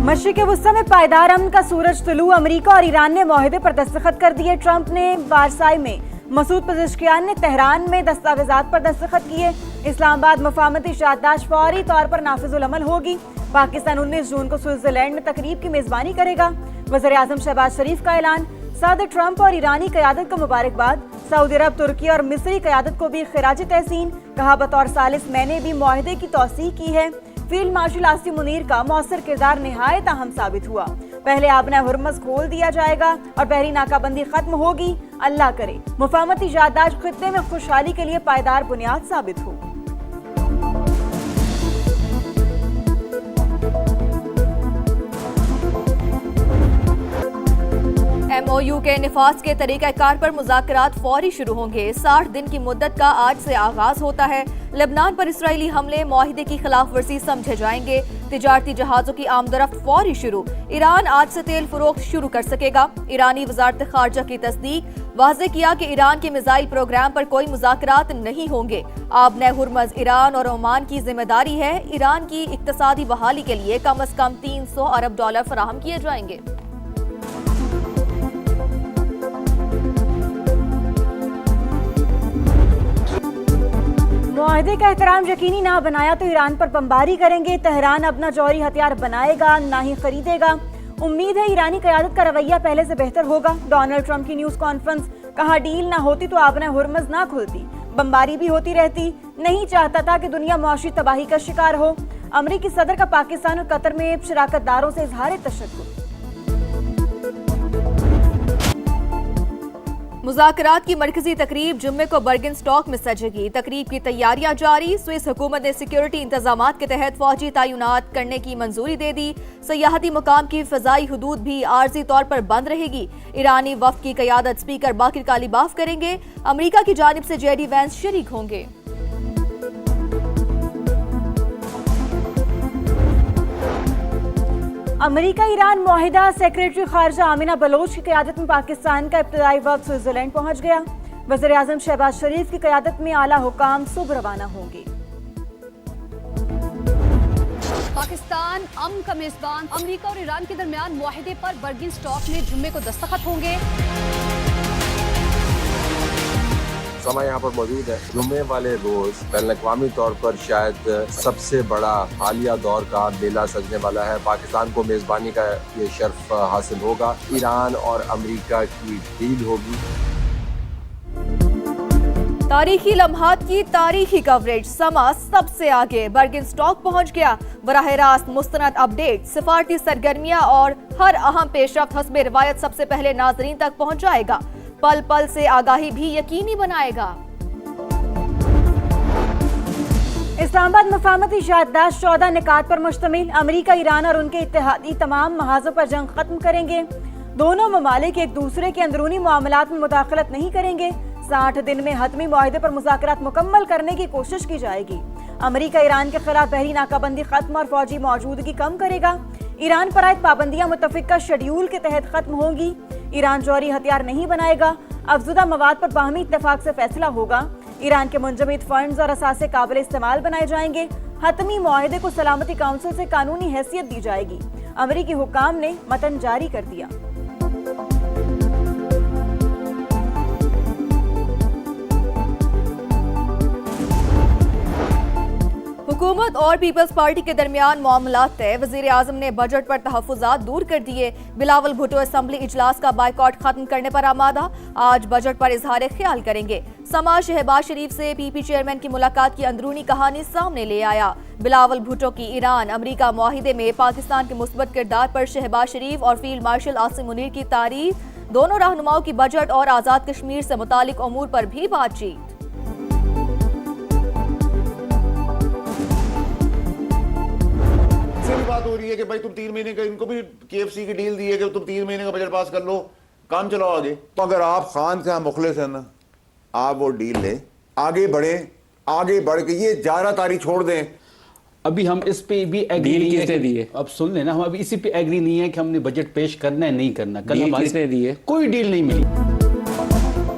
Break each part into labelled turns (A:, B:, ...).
A: मशरिक़ वुस्ता में पायदार अमन का सूरज तुलू। अमेरिका और ईरान ने मुआहदे पर दस्तखत कर दिए। ट्रंप ने वारसाई में, मसूद पज़ेश्कियान ने तेहरान में दस्तावेजात पर दस्तखत किए। इस्लामाबाद मफाहमती याददाश्त फौरी तौर पर नाफिजुल अमल होगी। पाकिस्तान 19 जून को स्विट्जरलैंड में तकरीब की मेजबानी करेगा। वज़ीर-ए-आज़म शहबाज शरीफ का ऐलान। सदर ट्रंप और ईरानी क़यादत को मुबारकबाद। सऊदी अरब, तुर्की और मिस्री क़यादत को भी खिराज तहसीन। कहा बतौर सालिस मैंने भी मुआहदे की तौसीह की है। फील्ड मार्शल आसिम मुनीर का मौसर किरदार निहायत अहम साबित हुआ। पहले आबना हुर्मस खोल दिया जाएगा और बहरी नाकाबंदी खत्म होगी। अल्लाह करे मुफाहमती याददाश्त खित्ते में खुशहाली के लिए पायदार बुनियाद साबित हो। MOU के निफाज के तरीक़ाकार पर मुज़ाकरात फौरी शुरू होंगे। 60 दिन की मुद्दत का आज से आगाज होता है। लेबनान पर इसराइली हमले मुआहिदे की खिलाफ वर्जी समझे जाएंगे। तिजारती जहाजों की आमदरफ्त फौरी शुरू। ईरान आज से तेल फरोख्त शुरू कर सकेगा। ईरानी वजारत खारजा की तस्दीक। वाज़े किया कि ईरान के मिसाइल प्रोग्राम पर कोई मुज़ाकरात नहीं होंगे। आबना हुर्मज़ ईरान और ओमान की जिम्मेदारी है। ईरान की इक्तसादी बहाली के लिए कम से कम $300 अरब फराहम किए जाएंगे। मुआहदे का एहतराम यकीनी ना बनाया तो ईरान पर बमबारी करेंगे। तेहरान अपना जौहरी हथियार बनाएगा, ना ही खरीदेगा। उम्मीद है ईरानी क़यादत का रवैया पहले से बेहतर होगा। डोनाल्ड ट्रंप की न्यूज़ कॉन्फ्रेंस। कहा डील ना होती तो आबना हुर्मज़ ना खुलती, बमबारी भी होती रहती। नहीं चाहता था कि दुनिया मुआशी तबाही का शिकार हो। अमरीकी सदर का पाकिस्तान और कतर में शराकतदारों से इजहार तशद्दुद। मुज़ाकरात की मरकजी तकरीब जुम्मे को बर्गिनस्टॉक में सजेगी। तकरीब की तैयारियां जारी। स्विस हुकूमत ने सिक्योरिटी इंतजामात के तहत फौजी तैनात करने की मंजूरी दे दी। सयाहती मुकाम की फ़ज़ाई हदूद भी आर्जी तौर पर बंद रहेगी। ईरानी वफ़द की क़यादत स्पीकर बाकिर कालीबाफ करेंगे। अमरीका की जानिब से JD वैंस शरीक होंगे। अमेरिका ईरान मुआहिदा। सेक्रेटरी खारजा आमिना बलोच की क़यादत में पाकिस्तान का इब्तदाई वफ़द स्विट्जरलैंड पहुंच गया। वज़ीर-ए-आज़म शहबाज शरीफ की क़यादत में आला हुकाम सुबह रवाना होंगे।
B: पाकिस्तान अमन का मेजबान। अमेरिका और ईरान के दरमियान मुआहिदे पर बर्गिनस्टॉक में जुम्मे को दस्तखत होंगे।
C: समा यहाँ पर मौजूद है। जुम्मे वाले रोज बैनुल-अक़वामी तौर पर शायद सबसे बड़ा हालिया दौर का मेला सजने वाला है। पाकिस्तान को मेजबानी का ये शर्फ हासिल होगा। ईरान और अमेरिका की डील होगी।
A: तारीखी लम्हात की तारीखी कवरेज। समा सबसे आगे बर्गिनस्टॉक पहुंच गया। बराह रास्त मुस्तनद अपडेट, सिफारती सरगर्मियां और हर अहम पेशरफ्त हस्बे रिवायत सबसे पहले नाजरीन तक पहुंच जाएगा। पल पल से आगाही भी यकीनी बनाएगा। इस्लामाबाद मफाहमती याददाश्त 14 निकात पर मुश्तमिल। अमेरिका, ईरान और उनके इत्तेहादी तमाम महाजों पर जंग खत्म करेंगे। दोनों ममालिक एक दूसरे के अंदरूनी मामलात में मुदाखलत नहीं करेंगे। 60 दिन में हतमी मुआहदे पर मुज़ाकरात मुकम्मल करने की कोशिश की जाएगी। अमेरिका ईरान के खिलाफ बहरी नाकाबंदी खत्म और फौजी मौजूदगी कम करेगा। ईरान पर आयद पाबंदियां मुतफ़िका शेड्यूल के तहत खत्म होंगी। ईरान जौहरी हथियार नहीं बनाएगा। अफजुदा मवाद पर बाहमी इत्तेफाक से फैसला होगा। ईरान के मुंजमद फंड्स और असासे काबिल इस्तेमाल बनाए जाएंगे। हतमी मुआहदे को सलामती काउंसिल से कानूनी हैसियत दी जाएगी। अमेरिकी हुकाम ने मतन जारी कर दिया। हुकूमत और पीपल्स पार्टी के दरमियान मामलात तय। वज़ीर-ए-आज़म ने बजट पर तहफ़्फ़ुज़ात दूर कर दिए। बिलावल भुट्टो असम्बली इजलास का बायकॉट खत्म करने पर आमादा। आज बजट पर इजहार ख्याल करेंगे। समा शहबाज शरीफ से PP चेयरमैन की मुलाकात की अंदरूनी कहानी सामने ले आया। बिलावल भुट्टो की ईरान अमेरिका मुआहिदे में पाकिस्तान के मुस्बत किरदार पर शहबाज शरीफ और फील्ड मार्शल आसिम मुनीर की तारीफ। दोनों रहनुमाओं की बजट और आज़ाद कश्मीर से मुतालिक अमूर पर भी बातचीत।
D: बात हो रही है कि भाई तुम 3 महीने का, इनको भी KFC की डील दी है कि तुम 3 महीने का बजट पास कर लो, काम चलाओ आगे। तो अगर आप खान का मुखलिस है ना, आप वो डील ले, आगे बढ़े, आगे बढ़ के ये 11 तारीख छोड़ दें।
E: अभी हम इस पे भी एग्री नहीं है दिए। अब सुन लेना, हम अभी इसी पे एग्री नहीं है कि हमने बजट पेश करना है नहीं करना। कल हमारे दिए कोई डील नहीं मिली।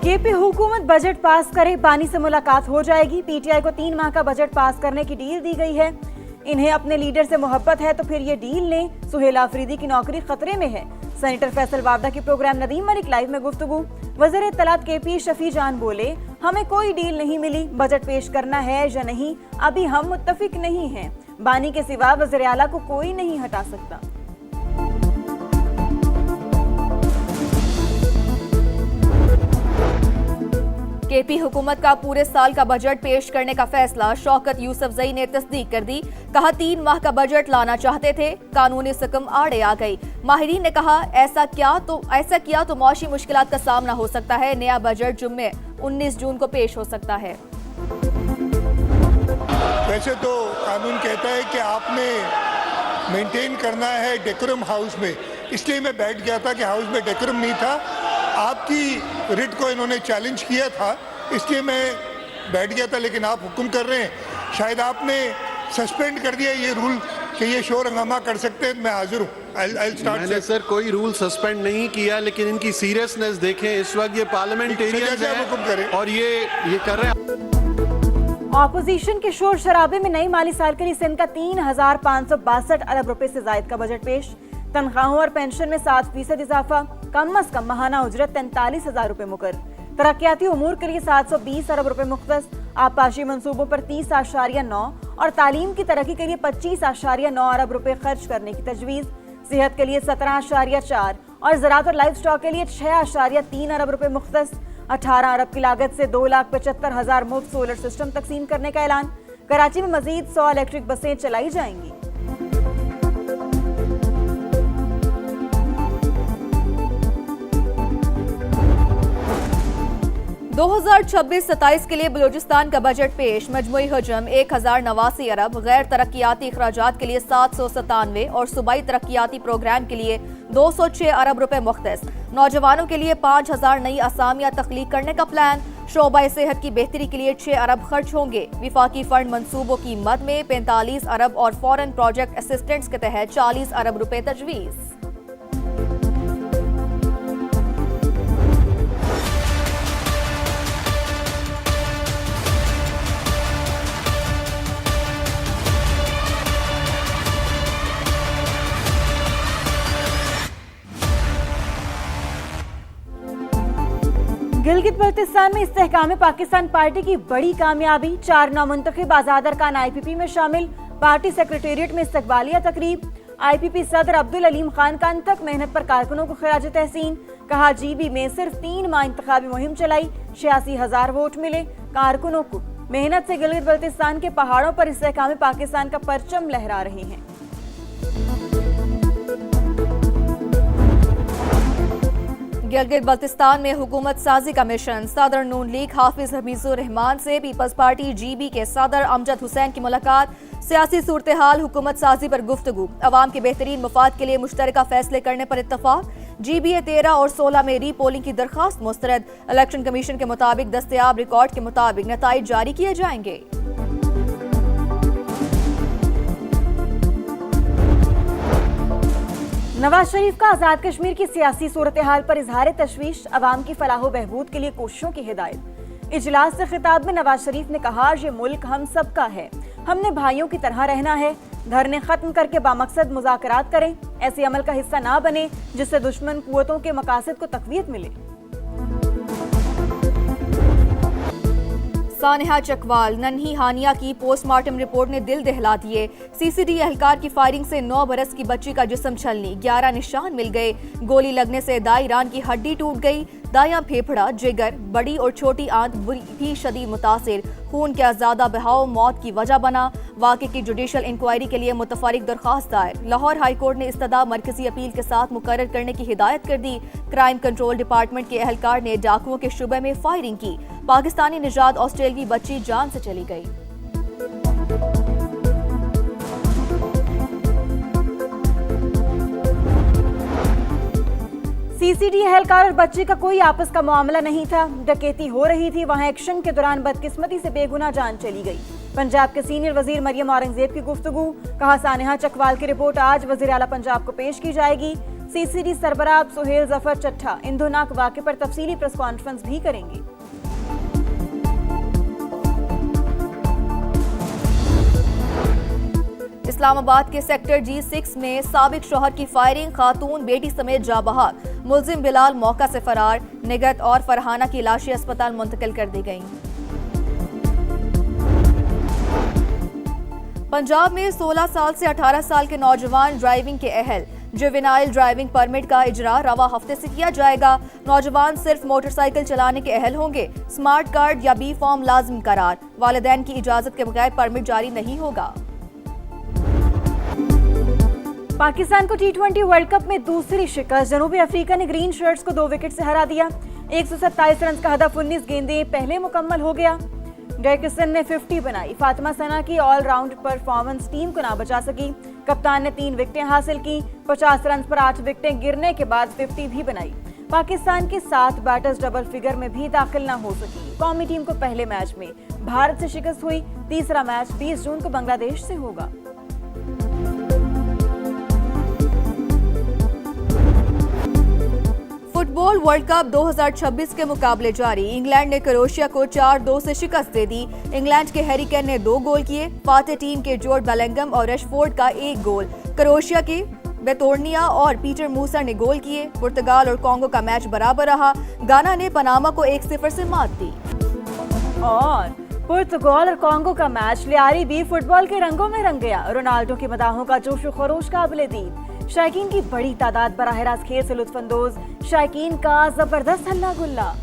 A: KP हुकूमत बजट पास करे, बानी से मुलाकात हो जाएगी। PTI को 3 माह का बजट पास करने की डील दी गई है। इन्हें अपने लीडर से मोहब्बत है तो फिर ये डील लें। सुहेल आफरीदी की नौकरी खतरे में है। सेनेटर फैसल वावदा की प्रोग्राम नदीम मलिक लाइव में गुफ्तगू। वज़ीर इत्तलात KP शफी जान बोले, हमें कोई डील नहीं मिली, बजट पेश करना है या नहीं अभी हम मुत्तफिक नहीं हैं। बानी के सिवा वज़ीर आला को कोई नहीं हटा सकता।
B: KP हुकूमत का पूरे साल का बजट पेश करने का फैसला। शौकत यूसुफजई ने तस्दीक कर दी। कहा 3 माह का बजट लाना चाहते थे, कानूनी सकम आड़े आ गई। माहिरीन ने कहा ऐसा किया तो मौशी मुश्किलात का सामना हो सकता है। नया बजट जुम्मे 19 जून को पेश हो सकता है।
F: वैसे तो कानून कहता है कि आपने मेंटेन करना है डेकोरम हाउस में, इसलिए मैं बैठ गया था कि हाउस में डेकोरम नहीं था। आपकी रिट को इन्होंने चैलेंज किया था, इसलिए मैं बैठ गया था, लेकिन आप हुक्म कर रहे हैं। शायद आपने सस्पेंड कर दिया ये रूल कि ये शोर हंगामा कर सकते हैं। मैं हाजिर हूँ।
G: मैंने सर कोई रूल सस्पेंड नहीं किया, लेकिन इनकी सीरियसनेस देखें। इस वक्त ये पार्लियामेंटेरियंस हैं और ये कर रहे हैं।
A: ऑपोजिशन के शोर शराबे में नई माली साल के लिए सिंध का 3,562 अरब रुपए से जायद का बजट पेश। तनख्वाहों और पेंशन में 7% इजाफा। कम अज कम माहाना उजरत 43,000 रुपए मुकर्रर। तरक्याती उमूर के लिए 720 अरब रुपए मुख्तस। आबपाशी मंसूबों पर 30.9 और तालीम की तरक्की के लिए 25.9 अरब रुपए खर्च करने की तजवीज़। सेहत के लिए 17.4 और ज़राअत और लाइव स्टॉक के लिए 6.3 अरब रुपए मुख्तस। 18 अरब की लागत से 2,75,000 मुफ्त सोलर सिस्टम तकसीम करने का ऐलान। कराची में मजीद 100 इलेक्ट्रिक बसें चलाई जाएंगी।
B: 2026-27 के लिए बलूचिस्तान का बजट पेश। मजमूई हजम 1,089 अरब, गैर तरक्याती अखराजात के लिए 797 और सूबाई तरक्याती प्रोग्राम के लिए 206 अरब रुपए मुख्तस। नौजवानों के लिए 5,000 नई असामियां तख्लीक करने का प्लान। शोबा सेहत की बेहतरी के लिए 6 अरब खर्च होंगे। विफाकी फंड मंसूबों की मद में 45 अरब और फॉरेन प्रोजेक्ट असिस्टेंट्स के तहत 40 अरब रुपए तजवीज़।
A: गिलगित बल्तिस्तान में इस्तेहकाम पाकिस्तान पार्टी की बड़ी कामयाबी। 4 नामुंतखब आजाद अरकान IPP में शामिल। पार्टी सेक्रेटेरिएट में इस्तकबालिया तकरीब। IPP सदर अब्दुल अलीम खान का तक मेहनत पर कारकुनों को खिराज तहसीन। कहा GB में सिर्फ 3 माह इंतखाबी मुहिम चलाई, 86,000 वोट मिले। कारकुनों को मेहनत से गिलगित बल्तिस्तान के पहाड़ों पर इस्तेहकाम पाकिस्तान का परचम लहरा रहे हैं।
B: गिलगित बल्तिस्तान में हुकूमत साजी का मिशन। सदर नून लीग हाफिज हफीजुर रहमान से पीपल्स पार्टी GB के सदर अमजद हुसैन की मुलाकात। सियासी सूरत हाल, हुकूमत साजी पर गुफ्तगू। अवाम के बेहतरीन मफाद के लिए मुश्तरका फैसले करने पर इत्तफाक। GB 13 और 16 में री पोलिंग की दरखास्त मुस्तरद। इलेक्शन कमीशन के मुताबिक दस्तयाब रिकॉर्ड के मुताबिक नताइज जारी किए जाएंगे।
A: नवाज शरीफ का आजाद कश्मीर की सियासी सूरत हाल पर इजहार तशवीश। अवाम की फलाह बहबूद के लिए कोशिशों की हिदायत। इजलास से खिताब में नवाज शरीफ ने कहा, ये मुल्क हम सबका है, हमने भाइयों की तरह रहना है। धरने खत्म करके बामकसद मुज़ाकरात करें। ऐसे अमल का हिस्सा ना बने जिससे दुश्मन कुव्वतों के मकासद को तक़वियत मिले।
B: सानिहा चकवाल, नन्ही हानिया की पोस्टमार्टम रिपोर्ट ने दिल दहला दिए। CCD एहलकार की फायरिंग से 9 बरस की बच्ची का जिस्म छलनी, 11 निशान मिल गए। गोली लगने से दाई रान की हड्डी टूट गई। दायां फेफड़ा, जिगर, बड़ी और छोटी आंत भी शदीद मुतासिर। खून का ज्यादा बहाव मौत की वजह बना। वाक़े की जुडिशल इंक्वायरी के लिए मुतफरिक दरखास्त दायर। लाहौर हाई कोर्ट ने इस्तदा मरकजी अपील के साथ मुकर्रर करने की हिदायत कर दी। क्राइम कंट्रोल डिपार्टमेंट के एहलकार ने डाकुओं के शुबे में फायरिंग की। पाकिस्तानी निजात ऑस्ट्रेलवी बच्ची जान से चली गई।
A: CCD एहलकार और बच्चे का कोई आपस का मामला नहीं था। डकैती हो रही थी, वहां एक्शन के दौरान बदकिस्मती से बेगुनाह जान चली गई। पंजाब के सीनियर वजीर मरियम औरंगजेब की गुफ्तगू। कहा, सानिहा चकवाल की रिपोर्ट आज वजीर आला पंजाब को पेश की जाएगी। CCD सरबराह सुहेल जफर चट्ठा इंदुनाक वाक़े पर तफसीली प्रेस कॉन्फ्रेंस भी करेंगे।
B: इस्लामाबाद के सेक्टर G6 में साबिक शौहर की फायरिंग, खातून बेटी समेत जा बहक। मुलजिम बिलाल मौका से फरार। निगत और फरहाना की लाशें अस्पताल मुंतकिल कर दी गईं। पंजाब में 16 साल से 18 साल के नौजवान ड्राइविंग के अहल। जुवेनाइल ड्राइविंग परमिट का इजरा रवा हफ्ते से किया जाएगा। नौजवान सिर्फ मोटरसाइकिल चलाने के अहल होंगे। स्मार्ट कार्ड या बी फॉर्म लाजिम करार। वालिदैन की इजाजत के बगैर परमिट जारी नहीं होगा।
A: पाकिस्तान को T20 वर्ल्ड कप में दूसरी शिकस्त। जनूबी अफ्रीका ने ग्रीन शर्ट्स को 2 विकेट से हरा दिया। 127 रन का हदफ 19 गेंदें पहले मुकम्मल हो गया। जैकिसन ने 50 बनाई। फातिमा सना की ऑलराउंड परफॉर्मेंस टीम को ना बचा सकी। कप्तान ने 3 विकेटें हासिल की। 50 रन पर 8 विकेटें गिरने के बाद 50 भी बनाई। पाकिस्तान के 7 बैटर्स डबल फिगर में भी दाखिल न हो सकी। कौमी टीम को पहले मैच में भारत से शिकस्त हुई। तीसरा मैच 20 जून को बांग्लादेश से होगा।
B: फुटबॉल वर्ल्ड कप 2026 के मुकाबले जारी। इंग्लैंड ने क्रोएशिया को 4-2 से शिकस्त दे दी। इंग्लैंड के हैरी केन ने 2 गोल किए। फाते टीम के जोर्ड बेलिंगम और रशफोर्ड का 1 गोल। क्रोएशिया के बेतोर्निया और पीटर मूसर ने गोल किए। पुर्तगाल और कांगो का मैच बराबर रहा। गाना ने पनामा को 1-0 से मात दी।
A: और पुर्तगाल और कांगो का मैच लियारी भी फुटबॉल के रंगों में रंग गया। रोनाल्डो की मदाहों का जोश व खरोश काबिल-ए-दीद। शायकीन की बड़ी तादाद बराह रास्त खेल से लुत्फानंदोज। शायकीन का जबरदस्त हल्ला गुल्ला।